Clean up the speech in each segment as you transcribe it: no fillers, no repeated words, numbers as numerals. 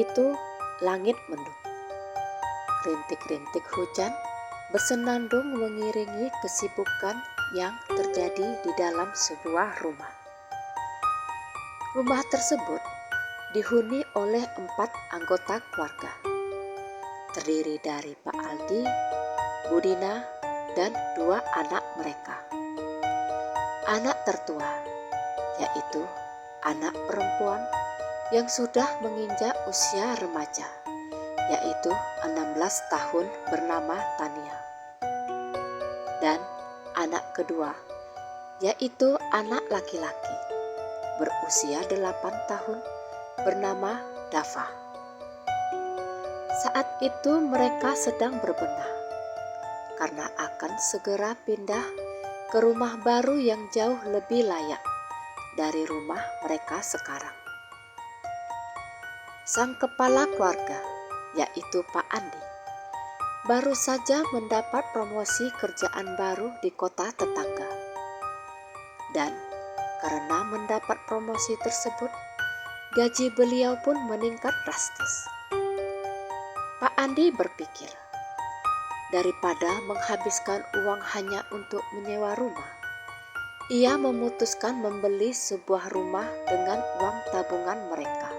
itu langit mendung. Rintik-rintik hujan bersenandung mengiringi kesibukan yang terjadi di dalam sebuah rumah. Rumah tersebut dihuni oleh 4 anggota keluarga. Terdiri dari Pak Aldi, Bu Dina, dan 2 anak mereka. Anak tertua, yaitu anak perempuan yang sudah menginjak usia remaja, yaitu 16 tahun bernama Tania. Dan anak kedua, yaitu anak laki-laki berusia 8 tahun bernama Dava. Saat itu mereka sedang berbenah karena akan segera pindah ke rumah baru yang jauh lebih layak dari rumah mereka sekarang. Sang kepala keluarga, yaitu Pak Andi, baru saja mendapat promosi kerjaan baru di kota tetangga. Dan karena mendapat promosi tersebut, gaji beliau pun meningkat drastis. Pak Andi berpikir, daripada menghabiskan uang hanya untuk menyewa rumah, ia memutuskan membeli sebuah rumah dengan uang tabungan mereka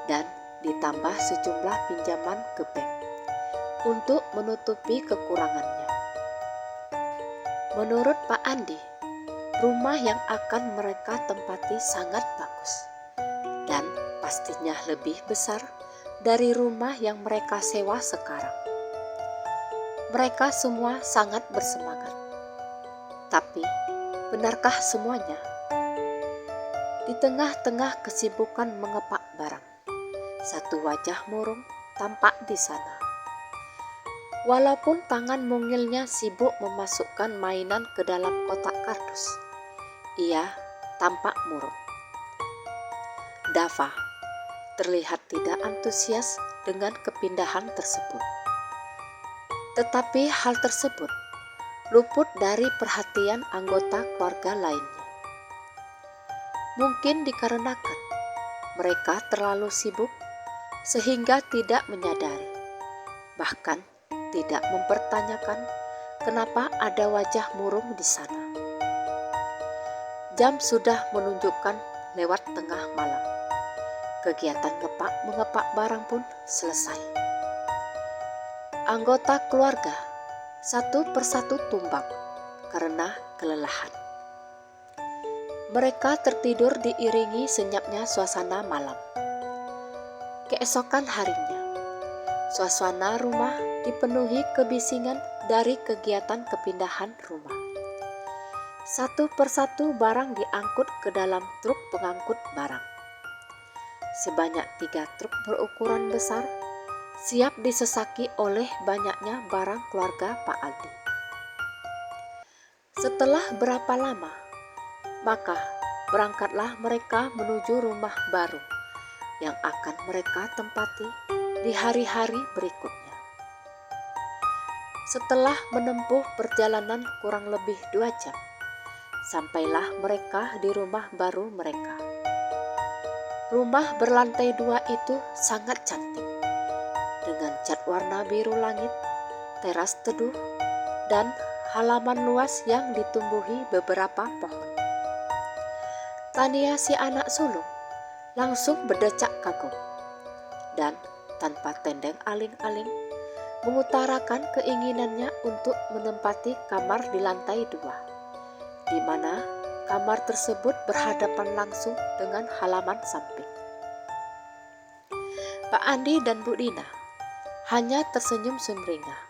dan ditambah sejumlah pinjaman ke bank untuk menutupi kekurangannya. Menurut Pak Andi, rumah yang akan mereka tempati sangat bagus dan pastinya lebih besar dari rumah yang mereka sewa sekarang. Mereka semua sangat bersemangat. Tapi, benarkah semuanya? Di tengah-tengah kesibukan mengepak barang, satu wajah murung tampak di sana. Walaupun tangan mungilnya sibuk memasukkan mainan ke dalam kotak kardus, ia tampak murung. Dava terlihat tidak antusias dengan kepindahan tersebut. Tetapi hal tersebut luput dari perhatian anggota keluarga lainnya. Mungkin dikarenakan mereka terlalu sibuk sehingga tidak menyadari, bahkan tidak mempertanyakan kenapa ada wajah murung di sana. Jam sudah menunjukkan lewat tengah malam. Kegiatan mengepak barang pun selesai. Anggota keluarga satu persatu tumbang karena kelelahan. Mereka tertidur diiringi senyapnya suasana malam. Keesokan harinya, suasana rumah dipenuhi kebisingan dari kegiatan kepindahan rumah. Satu persatu barang diangkut ke dalam truk pengangkut barang. Sebanyak 3 truk berukuran besar siap disesaki oleh banyaknya barang keluarga Pak Aldi. Setelah berapa lama, maka berangkatlah mereka menuju rumah baru yang akan mereka tempati di hari-hari berikutnya. Setelah menempuh perjalanan kurang lebih 2 jam, sampailah mereka di rumah baru mereka. Rumah berlantai 2 itu sangat cantik, dengan cat warna biru langit, teras teduh, dan halaman luas yang ditumbuhi beberapa pohon. Tania si anak sulung langsung berdecak kagum dan tanpa tendeng aling-aling mengutarakan keinginannya untuk menempati kamar di lantai 2, di mana kamar tersebut berhadapan langsung dengan halaman samping. Pak Andi dan Bu Dina hanya tersenyum sumringah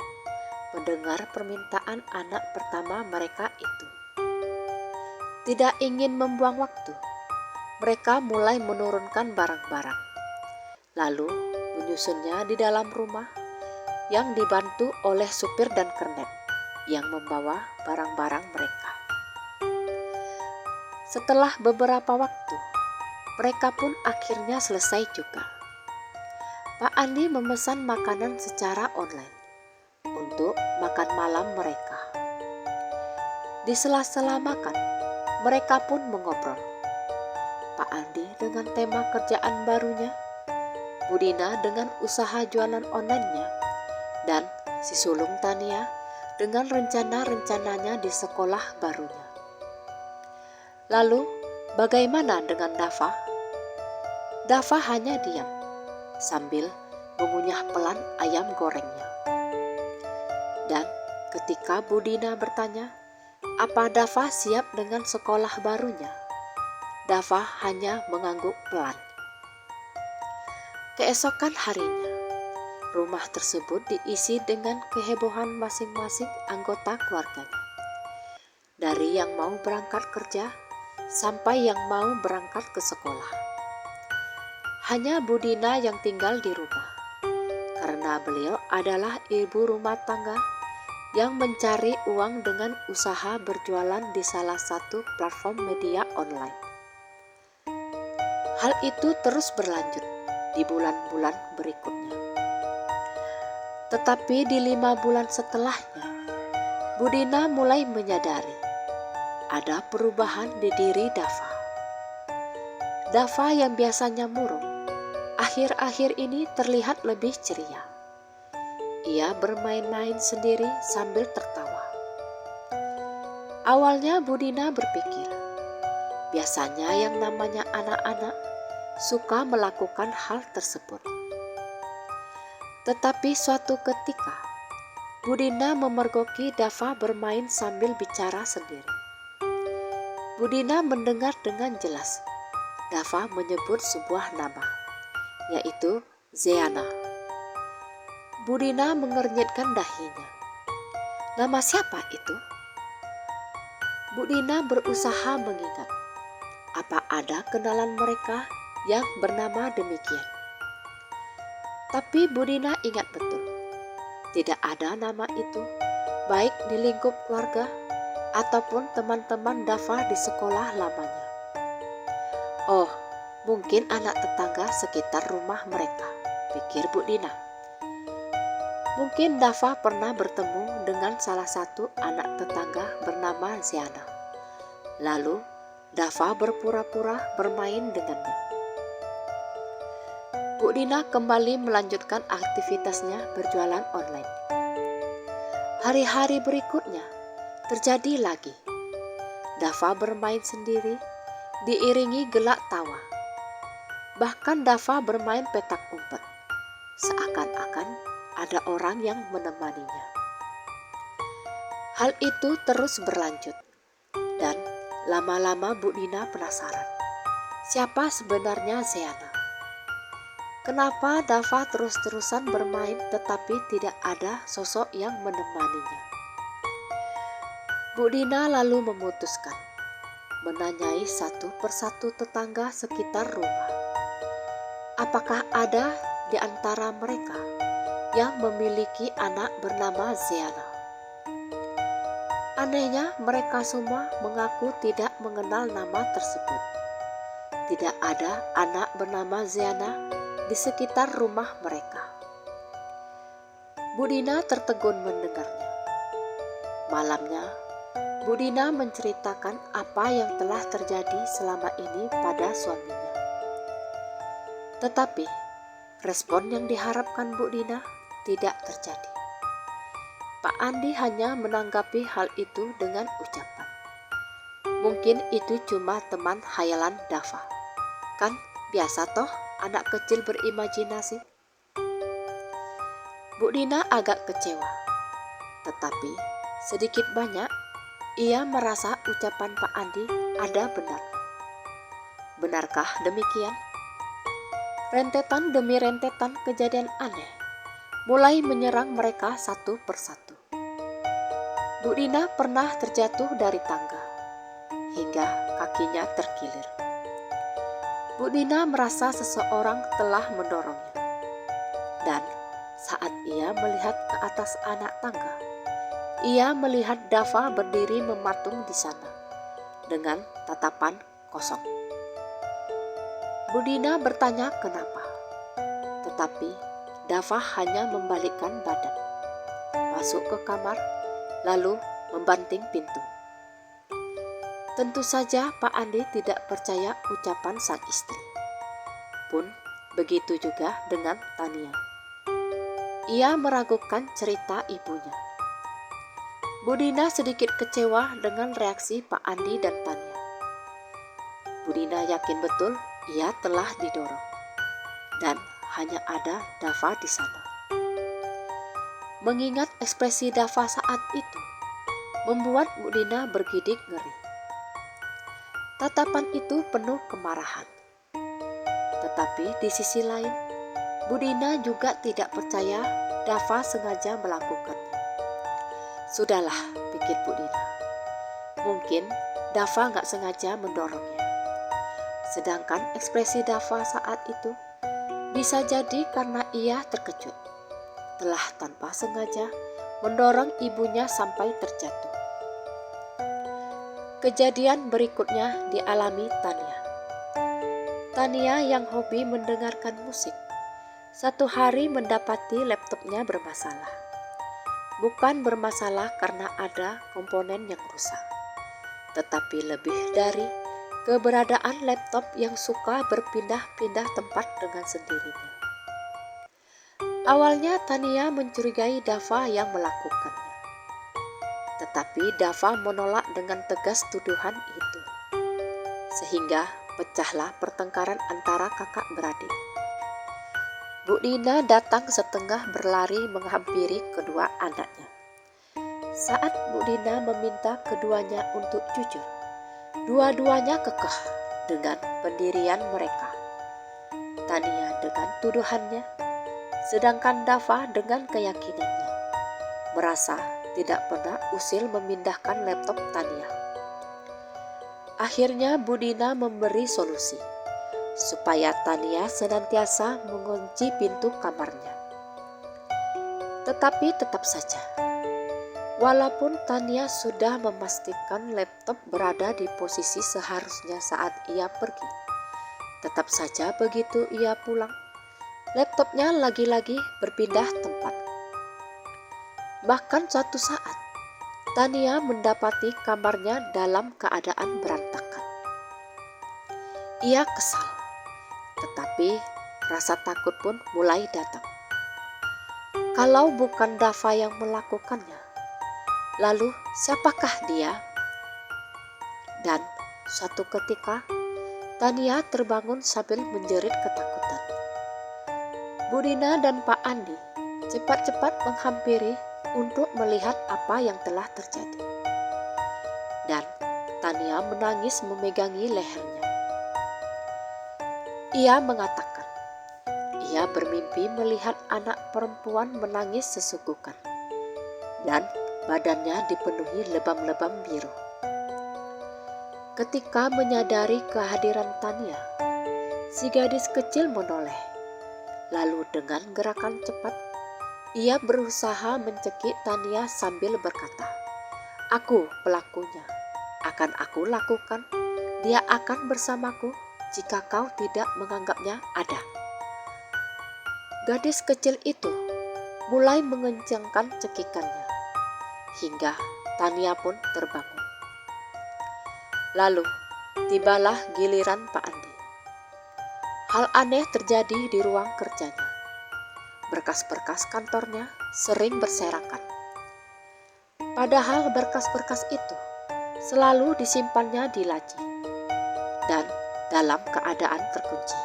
mendengar permintaan anak pertama mereka itu. Tidak ingin membuang waktu, mereka mulai menurunkan barang-barang, lalu menyusunnya di dalam rumah yang dibantu oleh supir dan kernet yang membawa barang-barang mereka. Setelah beberapa waktu, mereka pun akhirnya selesai juga. Pak Andi memesan makanan secara online untuk makan malam mereka. Di sela-sela makan, mereka pun mengobrol. Pak Andi dengan tema kerjaan barunya, Budina dengan usaha jualan online-nya, dan si sulung Tania dengan rencana-rencananya di sekolah barunya. Lalu, bagaimana dengan Dava? Dava hanya diam sambil mengunyah pelan ayam gorengnya. Dan ketika Budina bertanya, apa Dava siap dengan sekolah barunya? Dava hanya mengangguk pelan. Keesokan harinya, rumah tersebut diisi dengan kehebohan masing-masing anggota keluarganya. Dari yang mau berangkat kerja sampai yang mau berangkat ke sekolah. Hanya Budina yang tinggal di rumah, karena beliau adalah ibu rumah tangga yang mencari uang dengan usaha berjualan di salah satu platform media online. Hal itu terus berlanjut di bulan-bulan berikutnya. Tetapi di 5 bulan setelahnya, Budina mulai menyadari ada perubahan di diri Dava. Dava yang biasanya murung, akhir-akhir ini terlihat lebih ceria. Ia bermain-main sendiri sambil tertawa. Awalnya Budina berpikir, biasanya yang namanya anak-anak suka melakukan hal tersebut. Tetapi suatu ketika, Budina memergoki Dava bermain sambil bicara sendiri. Budina mendengar dengan jelas Dava menyebut sebuah nama, yaitu Zeana. Budina mengernyitkan dahinya. Nama siapa itu? Budina berusaha mengingat, apa ada kenalan mereka yang bernama demikian. Tapi Budina ingat betul, tidak ada nama itu, baik di lingkup keluarga ataupun teman-teman Dava di sekolah lamanya. Oh, mungkin anak tetangga sekitar rumah mereka, pikir Budina. Mungkin Dava pernah bertemu dengan salah satu anak tetangga bernama Zeana. Lalu Dava berpura-pura bermain dengannya. Budina kembali melanjutkan aktivitasnya berjualan online. Hari-hari berikutnya terjadi lagi. Dava bermain sendiri, diiringi gelak tawa. Bahkan Dava bermain petak umpet, seakan-akan ada orang yang menemaninya. Hal itu terus berlanjut, dan lama-lama Budina penasaran, siapa sebenarnya Zeana? Kenapa Dava terus-terusan bermain tetapi tidak ada sosok yang menemaninya? Budina lalu memutuskan menanyai satu persatu tetangga sekitar rumah. Apakah ada di antara mereka yang memiliki anak bernama Zeana? Anehnya, mereka semua mengaku tidak mengenal nama tersebut. Tidak ada anak bernama Zeana di sekitar rumah mereka. Budina tertegun mendengarnya. Malamnya, Budina menceritakan apa yang telah terjadi selama ini pada suaminya. Tetapi, respon yang diharapkan Budina tidak terjadi. Pak Andi hanya menanggapi hal itu dengan ucapan, mungkin itu cuma teman hayalan Dava. Kan biasa toh anak kecil berimajinasi. Budina agak kecewa, tetapi sedikit banyak ia merasa ucapan Pak Andi ada benarnya. Benarkah demikian? Rentetan demi rentetan kejadian aneh mulai menyerang mereka satu persatu. Budina pernah terjatuh dari tangga hingga kakinya terkilir. Budina merasa seseorang telah mendorongnya, dan saat ia melihat ke atas anak tangga, ia melihat Dava berdiri mematung di sana dengan tatapan kosong. Budina bertanya kenapa, tetapi Dava hanya membalikkan badan, masuk ke kamar, lalu membanting pintu. Tentu saja Pak Andi tidak percaya ucapan sang istri. Pun Begitu juga dengan Tania. Ia meragukan cerita ibunya. Bu Dina sedikit kecewa dengan reaksi Pak Andi dan Tania. Bu Dina yakin betul ia telah didorong. Dan hanya ada Dava di sana. Mengingat ekspresi Dava saat itu, membuat Bu Dina bergidik ngeri. Tatapan itu penuh kemarahan. Tetapi di sisi lain, Bu Dina juga tidak percaya Dava sengaja melakukannya. Sudahlah, pikir Bu Dina. Mungkin Dava gak sengaja mendorongnya. Sedangkan ekspresi Dava saat itu bisa jadi karena ia terkejut. Telah tanpa sengaja mendorong ibunya sampai terjatuh. Kejadian berikutnya dialami Tania. Tania yang hobi mendengarkan musik, satu hari mendapati laptopnya bermasalah. Bukan bermasalah karena ada komponen yang rusak, tetapi lebih dari keberadaan laptop yang suka berpindah-pindah tempat dengan sendirinya. Awalnya Tania mencurigai Dava yang melakukannya, tetapi Dava menolak dengan tegas tuduhan itu, sehingga pecahlah pertengkaran antara kakak beradik. Bu Dina datang setengah berlari menghampiri kedua anaknya. Saat Bu Dina meminta keduanya untuk jujur, dua-duanya kekeh dengan pendirian mereka. Tania dengan tuduhannya, sedangkan Dava dengan keyakinannya, merasa tidak pernah usil memindahkan laptop Tania. Akhirnya Bu Dina memberi solusi, supaya Tania senantiasa mengunci pintu kamarnya. Tetapi tetap saja, walaupun Tania sudah memastikan laptop berada di posisi seharusnya saat ia pergi, tetap saja begitu ia pulang, laptopnya lagi-lagi berpindah tempat. Bahkan suatu saat, Tania mendapati kamarnya dalam keadaan berantakan. Ia kesal, tetapi rasa takut pun mulai datang. Kalau bukan Dava yang melakukannya, lalu siapakah dia? Dan suatu ketika, Tania terbangun sambil menjerit ketakutan. Bu Dina dan Pak Andi cepat-cepat menghampiri untuk melihat apa yang telah terjadi. Dan Tania menangis memegangi lehernya. Ia mengatakan, ia bermimpi melihat anak perempuan menangis sesungguhkan, dan badannya dipenuhi lebam-lebam biru. Ketika menyadari kehadiran Tania, si gadis kecil menoleh. Lalu dengan gerakan cepat, ia berusaha mencekik Tania sambil berkata, "Aku pelakunya, akan aku lakukan. Dia akan bersamaku jika kau tidak menganggapnya ada." Gadis kecil itu mulai mengencangkan cekikannya, hingga Tania pun terbangun. Lalu tibalah giliran Pak Andi. Hal aneh terjadi di ruang kerjanya. Berkas-berkas kantornya sering berserakan. Padahal berkas-berkas itu selalu disimpannya di laci dan dalam keadaan terkunci.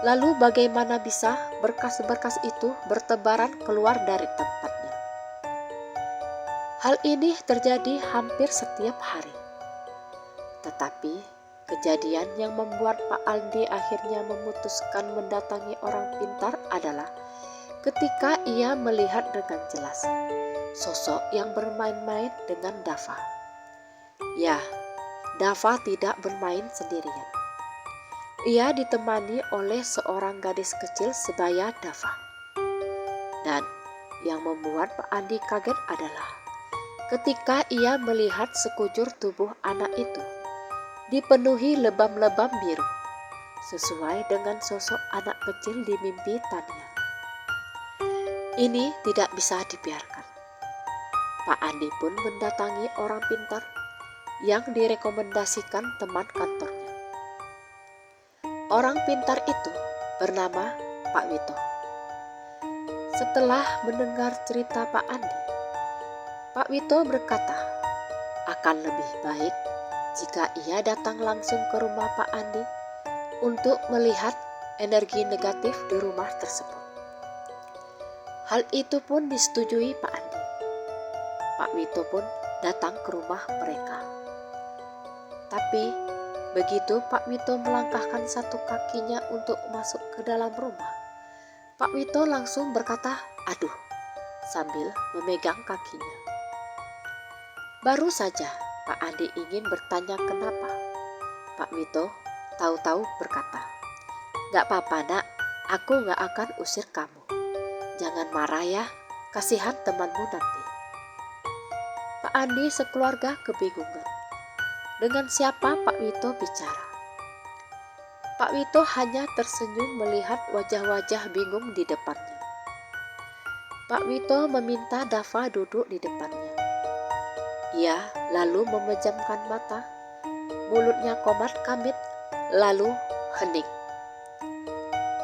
Lalu bagaimana bisa berkas-berkas itu bertebaran keluar dari tempatnya? Hal ini terjadi hampir setiap hari. Tetapi kejadian yang membuat Pak Andi akhirnya memutuskan mendatangi orang pintar adalah ketika ia melihat dengan jelas sosok yang bermain-main dengan Dava. Ya, Dava tidak bermain sendirian. Ia ditemani oleh seorang gadis kecil sebaya Dava. Dan yang membuat Pak Andi kaget adalah ketika ia melihat sekujur tubuh anak itu dipenuhi lebam-lebam biru, sesuai dengan sosok anak kecil di mimpi Tania. Ini tidak bisa dibiarkan. Pak Andi pun mendatangi orang pintar yang direkomendasikan teman kantornya. Orang pintar itu bernama Pak Wito. Setelah mendengar cerita Pak Andi, Pak Wito berkata, akan lebih baik jika ia datang langsung ke rumah Pak Andi untuk melihat energi negatif di rumah tersebut. Hal itu pun disetujui Pak Andi. Pak Wito pun datang ke rumah mereka. Tapi begitu Pak Wito melangkahkan satu kakinya untuk masuk ke dalam rumah, Pak Wito langsung berkata, "Aduh," sambil memegang kakinya. Baru saja Pak Andi ingin bertanya kenapa, Pak Wito tahu-tahu berkata, "Gak apa-apa nak, aku gak akan usir kamu. Jangan marah ya, kasihan temanmu nanti." Pak Andi sekeluarga kebingungan. Dengan siapa Pak Wito bicara? Pak Wito hanya tersenyum melihat wajah-wajah bingung di depannya. Pak Wito meminta Dava duduk di depannya. Ia lalu memejamkan mata, mulutnya komat-kamit, lalu hening.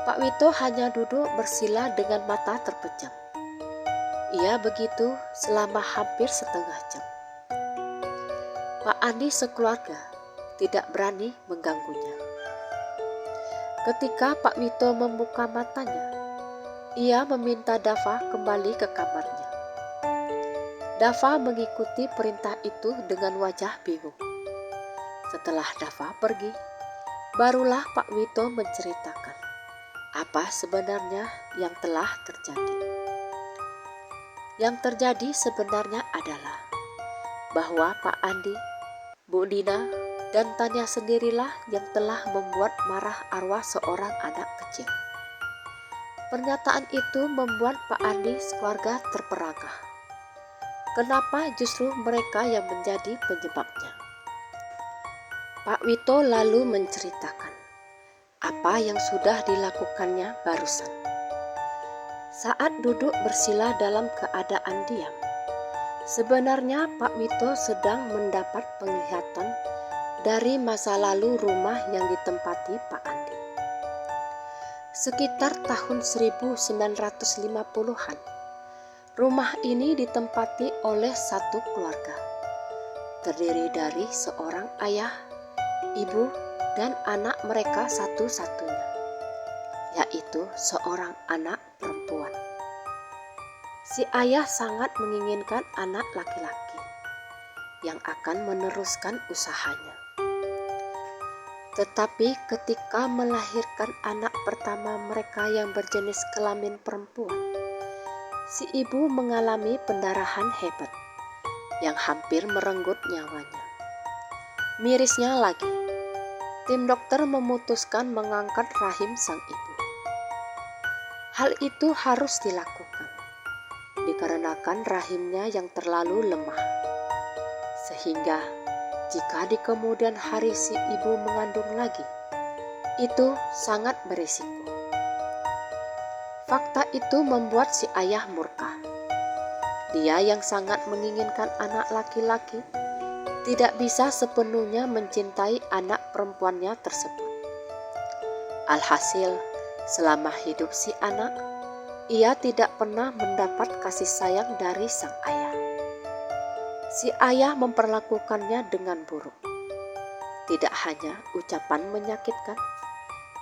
Pak Wito hanya duduk bersila dengan mata terpejam. Ia begitu selama hampir setengah jam. Pak Andi sekeluarga tidak berani mengganggunya. Ketika Pak Wito membuka matanya, ia meminta Dava kembali ke kamarnya. Dava mengikuti perintah itu dengan wajah bingung. Setelah Dava pergi, barulah Pak Wito menceritakan apa sebenarnya yang telah terjadi. Yang terjadi sebenarnya adalah bahwa Pak Andi, Bu Dina, dan Tania sendirilah yang telah membuat marah arwah seorang anak kecil. Pernyataan itu membuat Pak Andi sekeluarga terperangah. Kenapa justru mereka yang menjadi penyebabnya? Pak Wito lalu menceritakan apa yang sudah dilakukannya barusan. Saat duduk bersila dalam keadaan diam, sebenarnya Pak Wito sedang mendapat penglihatan dari masa lalu rumah yang ditempati Pak Andi. Sekitar tahun 1950-an, rumah ini ditempati oleh satu keluarga, terdiri dari seorang ayah, ibu, dan anak mereka satu-satunya, yaitu seorang anak perempuan. Si ayah sangat menginginkan anak laki-laki yang akan meneruskan usahanya. Tetapi ketika melahirkan anak pertama mereka yang berjenis kelamin perempuan, si ibu mengalami pendarahan hebat yang hampir merenggut nyawanya. Mirisnya lagi, tim dokter memutuskan mengangkat rahim sang ibu. Hal itu harus dilakukan dikarenakan rahimnya yang terlalu lemah, sehingga jika di kemudian hari si ibu mengandung lagi, itu sangat berisiko. Fakta itu membuat si ayah murka. Dia yang sangat menginginkan anak laki-laki tidak bisa sepenuhnya mencintai anak perempuannya tersebut. Alhasil, selama hidup si anak, ia tidak pernah mendapat kasih sayang dari sang ayah. Si ayah memperlakukannya dengan buruk. Tidak hanya ucapan menyakitkan,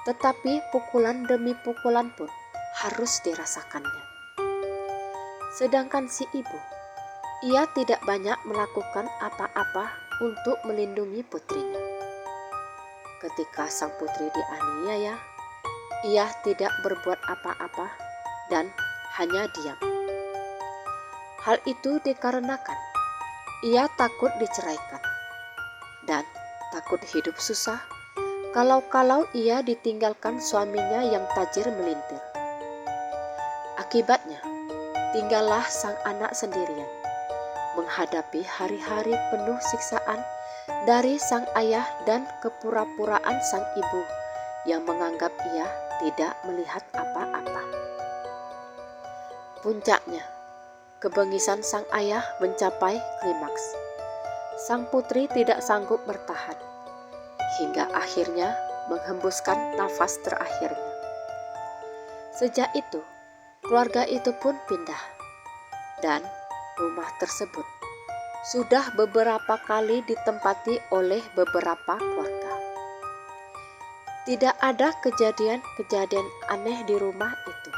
tetapi pukulan demi pukulan pun harus dirasakannya. Sedangkan si ibu, ia tidak banyak melakukan apa-apa untuk melindungi putrinya. Ketika sang putri dianiaya, ia tidak berbuat apa-apa dan hanya diam. Hal itu dikarenakan ia takut diceraikan dan takut hidup susah kalau-kalau ia ditinggalkan suaminya yang tajir melintir. Akibatnya, tinggallah sang anak sendirian, menghadapi hari-hari penuh siksaan dari sang ayah dan kepura-puraan sang ibu yang menganggap ia tidak melihat apa-apa. Puncaknya, kebengisan sang ayah mencapai klimaks. Sang putri tidak sanggup bertahan, hingga akhirnya menghembuskan nafas terakhirnya. Sejak itu, keluarga itu pun pindah, dan rumah tersebut sudah beberapa kali ditempati oleh beberapa keluarga. Tidak ada kejadian-kejadian aneh di rumah itu,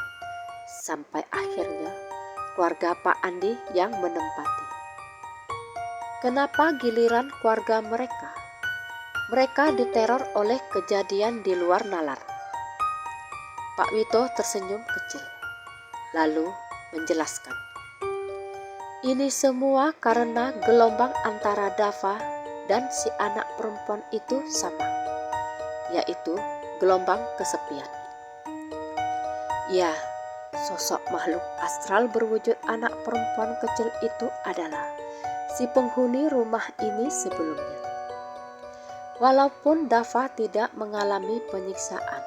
sampai akhirnya keluarga Pak Andi yang menempati. Kenapa giliran keluarga mereka? Mereka diteror oleh kejadian di luar nalar. Pak Wito tersenyum kecil, lalu menjelaskan. Ini semua karena gelombang antara Dava dan si anak perempuan itu sama, yaitu gelombang kesepian. Ya, sosok makhluk astral berwujud anak perempuan kecil itu adalah si penghuni rumah ini sebelumnya. Walaupun Dava tidak mengalami penyiksaan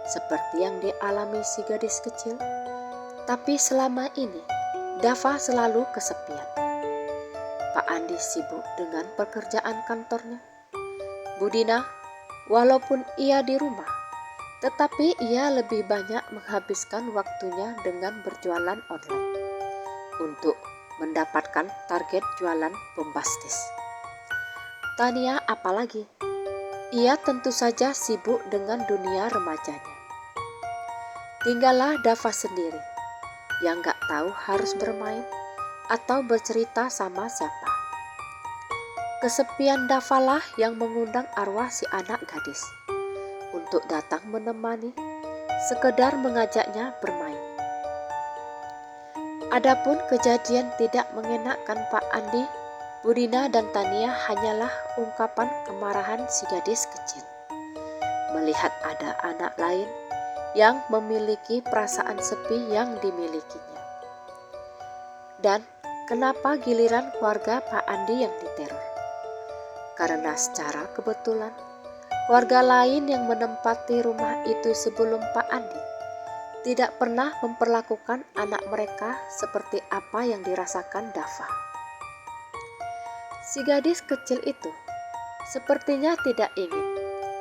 seperti yang dialami si gadis kecil, tapi selama ini Dava selalu kesepian. Pak Andi sibuk dengan pekerjaan kantornya. Budina, walaupun ia di rumah, tetapi ia lebih banyak menghabiskan waktunya dengan berjualan online untuk mendapatkan target jualan bombastis. Tania apalagi? Ia tentu saja sibuk dengan dunia remajanya. Tinggallah Dava sendiri, yang gak tahu harus bermain atau bercerita sama siapa. Kesepian Dava lah yang mengundang arwah si anak gadis untuk datang menemani, sekedar mengajaknya bermain. Adapun kejadian tidak mengenakkan Pak Andi, Budina dan Tania hanyalah ungkapan kemarahan si gadis kecil melihat ada anak lain yang memiliki perasaan sepi yang dimilikinya. Dan kenapa giliran keluarga Pak Andi yang diteror? Karena secara kebetulan keluarga lain yang menempati rumah itu sebelum Pak Andi tidak pernah memperlakukan anak mereka seperti apa yang dirasakan Dava. Si gadis kecil itu sepertinya tidak ingin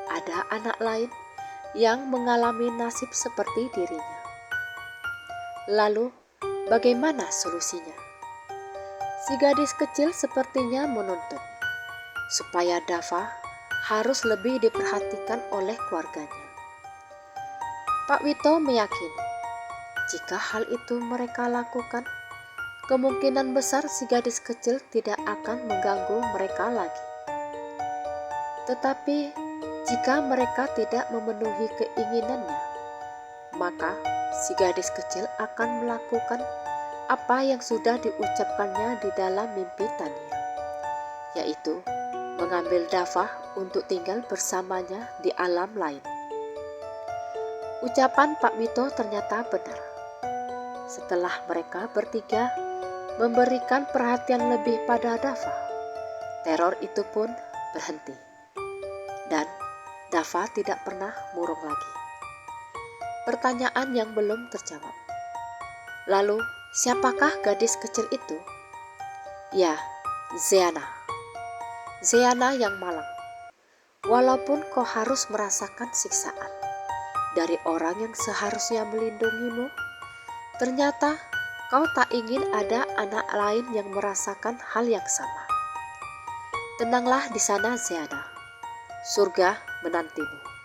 ada anak lain yang mengalami nasib seperti dirinya. Lalu, bagaimana solusinya? Si gadis kecil sepertinya menuntut supaya Dava harus lebih diperhatikan oleh keluarganya. Pak Wito meyakini jika hal itu mereka lakukan, kemungkinan besar si gadis kecil tidak akan mengganggu mereka lagi. Tetapi jika mereka tidak memenuhi keinginannya, maka si gadis kecil akan melakukan apa yang sudah diucapkannya di dalam mimpi Tania, yaitu mengambil Dava untuk tinggal bersamanya di alam lain. Ucapan Pak Wito ternyata benar. Setelah mereka bertiga memberikan perhatian lebih pada Dava, teror itu pun berhenti. Dan Dava tidak pernah murung lagi. Pertanyaan yang belum terjawab. Lalu, siapakah gadis kecil itu? Ya, Zeana. Zeana yang malang. Walaupun kau harus merasakan siksaan dari orang yang seharusnya melindungimu, ternyata kau tak ingin ada anak lain yang merasakan hal yang sama. Tenanglah di sana, Zeana. Surga menantimu.